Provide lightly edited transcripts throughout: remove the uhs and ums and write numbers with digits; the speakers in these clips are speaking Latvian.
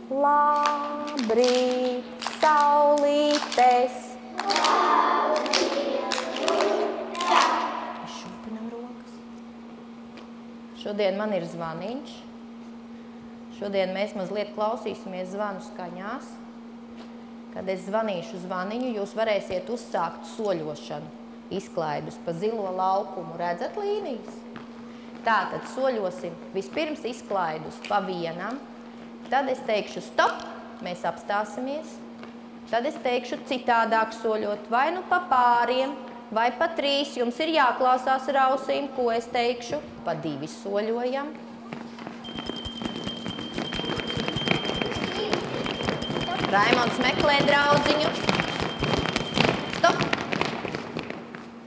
Labrīt, saulītes. Šūpinam rokas. Šodien man ir zvaniņš. Šodien mēs mazliet klausīsimies zvanu skaņās. Kad es zvanīšu zvaniņu, jūs varēsiet uzsākt soļošanu. Izklaidus pa zilo laukumu. Redzat līnijas? Tātad soļosim vispirms izklaidus pa vienam. Tad es teikšu stop, mēs apstāsimies. Tad es teikšu citādāk soļot, vai nu pa pāriem, vai pa 3. Jums ir jāklausās ar ausīm, ko es teikšu. Pa 2 soļojam. Raimonds meklē draudziņu. Stop.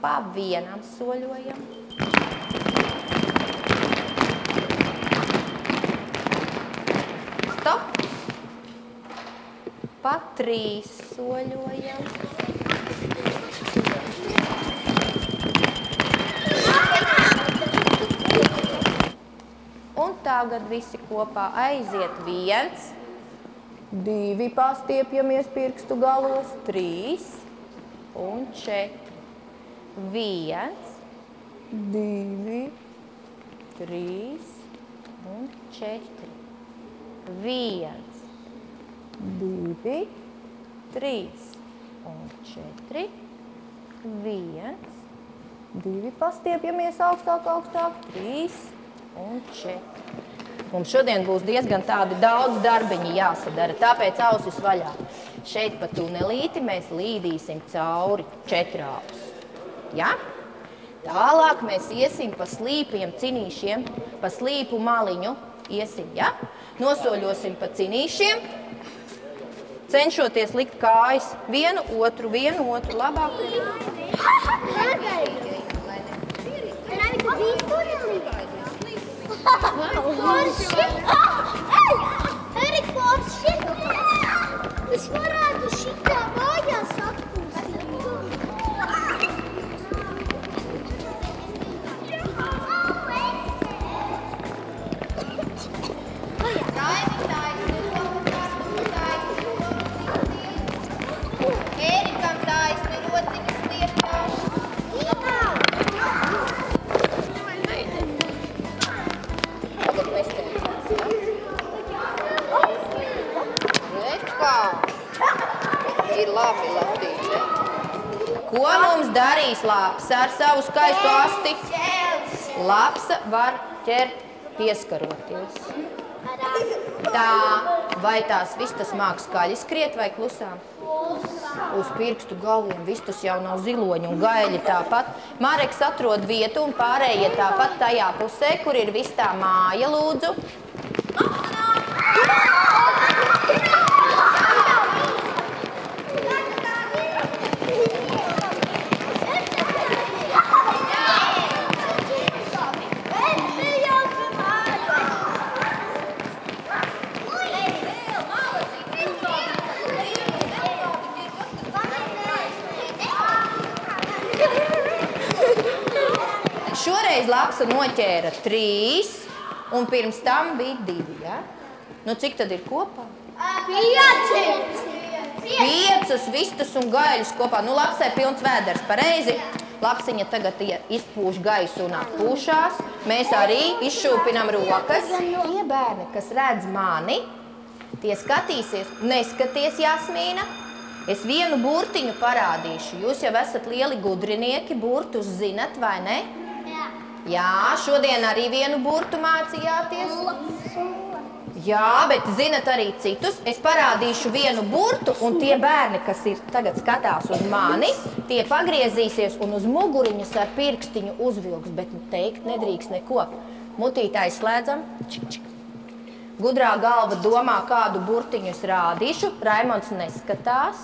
Pa 1 soļojam. Stop. Pa 3 soļojam. Un tagad visi kopā aiziet 1, 2, pastiepjamies pirkstu galos, 3 un 4. 1, 2, 3 un 4. 1, 2, 3 un 4. 1, 2, pastiepjamies augstāk, 3 un 4. Mums šodien būs diezgan tādi daudz darbiņi jāsadara, tāpēc ausis vaļā. Šeit pa tunelīti mēs līdīsim cauri 4. Ja? Tālāk mēs iesim pa slīpiem cinīšiem, pa slīpu maliņu iesim, ja? Nosoļosim pa cinīšiem, cenšoties likt kājas vienu otru, labāk. Es varētu šitā mājās atpūst. Ērikam taisni rociņas stieptās. Tagad mēs teicās, ja? Redz kā? Ir labi, Latīte. Ko mums darīs lapsa ar savu skaistu asti? Lapsa var ķert pieskaroties. Tā, vai tās vistas māk skaļi skriet vai klusām? Uz pirkstu galiem vistas jau nav ziloņi un gaļi tāpat. Mareks atrod vietu un pārējie tāpat tajā pusē, kur ir vistā māja, lūdzu. Šoreiz lapsa noķēra 3, un pirms tam bija 2, ja? Nu, cik tad ir kopā? 5 vistas un gaļas kopā. Nu, lapsai pilns vēders, pareizi. Lapsiņa tagad izpūš gaisu un atpūšās. Mēs arī izšūpinam rokas. Tie bērni, kas redz mani, tie skatīsies. Neskaties, Jasmīna. Es vienu burtiņu parādīšu. Jūs jau esat lieli gudrinieki, burtus zinat, vai ne? Jā, šodien arī vienu burtu mācījāties. Jā, bet zinat arī citus. Es parādīšu vienu burtu, un tie bērni, kas ir tagad skatās uz mani, tie pagriezīsies un uz muguriņas ar pirkstiņu uzvilks, bet teikt nedrīkst neko. Mutītājs slēdzam. Čik, čik. Gudrā galva domā, kādu burtiņu es rādīšu. Raimonds neskatās.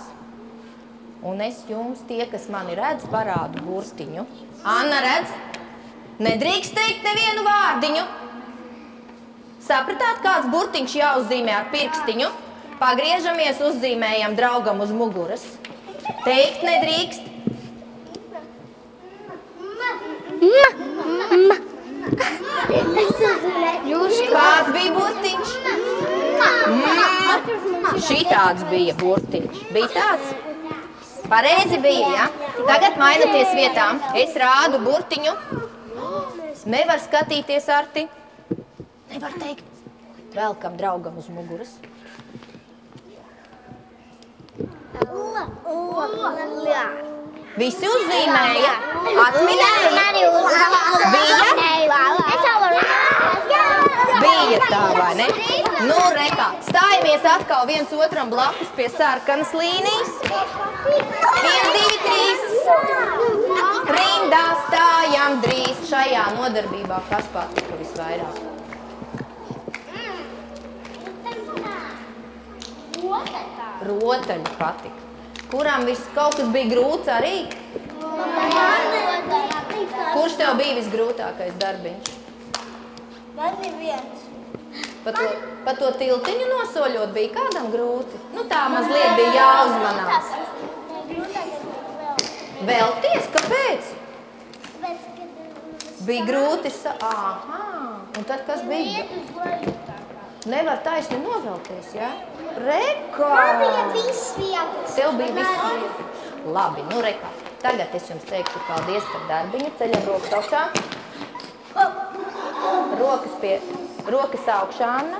Un es jums, tie, kas mani redz, parādu burtiņu. Anna redz? Nedrīkst teikt nevienu vārdiņu. Sapratāt, kāds burtiņš jāuzzīmē ar pirkstiņu? Pagriežamies, uzzīmējam draugam uz muguras. Teikt nedrīkst. Kāds bija burtiņš? Šitāds bija burtiņš. Bija tāds? Pareizi bija, ja? Tagad mainaties vietām. Es rādu burtiņu. Nevar skatīties, Arti. Nevar teikt. Velkam draugam uz muguras. Visi uzzīmēja. Atminēja. Bija tā, vai ne? Nu, rekā. Stājamies atkal viens otram blakus pie sarkanas līnijas. 1, 2, 3. Rindā stājam drīz. Šajā nodarbībā kas patika visvairāk? Rotaļi patika. Kuram kaut kas bija grūts arī? Kurš tev bija visgrūtākais darbiņš? Man ir viens. Pa to tiltiņu nosoļot bija kādam grūti? Nu tā mazliet bija jāuzmanās. Vēlties? Kāpēc? Bija grūti Aha. Un tad kas bija? Nevar taisni novelties, jā? Rekā! Man bija viss vietas. Tev bija viss vietas. Labi, nu rekā. Tagad es jums teikšu paldies par darbiņu. Ceļam rokas augšā. Rokas augšā, Anna.